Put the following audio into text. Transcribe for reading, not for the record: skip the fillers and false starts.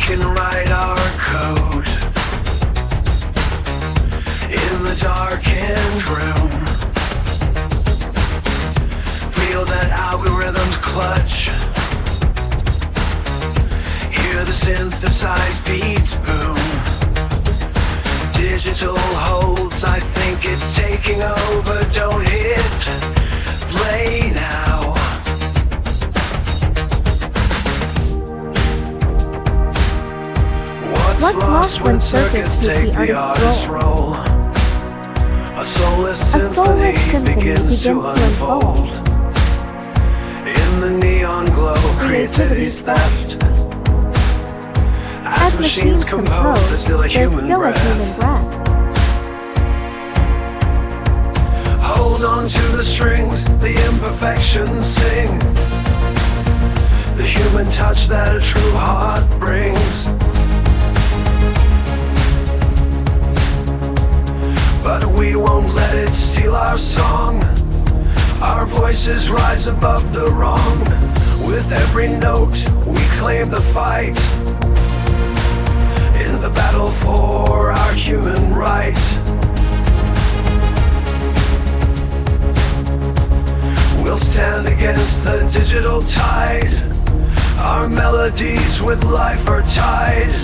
can write our code in the darkened room. Feel that algorithm's clutch. Hear the synthesized beats boom. Digital holds, I think it's taking over. Don't hit play now. What's lost when circuits take the artist's role? A soulless symphony begins to unfold. In the neon glow, creativity's theft. As machines compose, there's still a human breath. Hold on to the strings, the imperfections sing. The human touch that a true heart brings. But we won't let it steal our song. Our voices rise above the wrong. With every note, we claim the fight. In the battle for our human right. We'll stand against the digital tide. Our melodies with life are tied.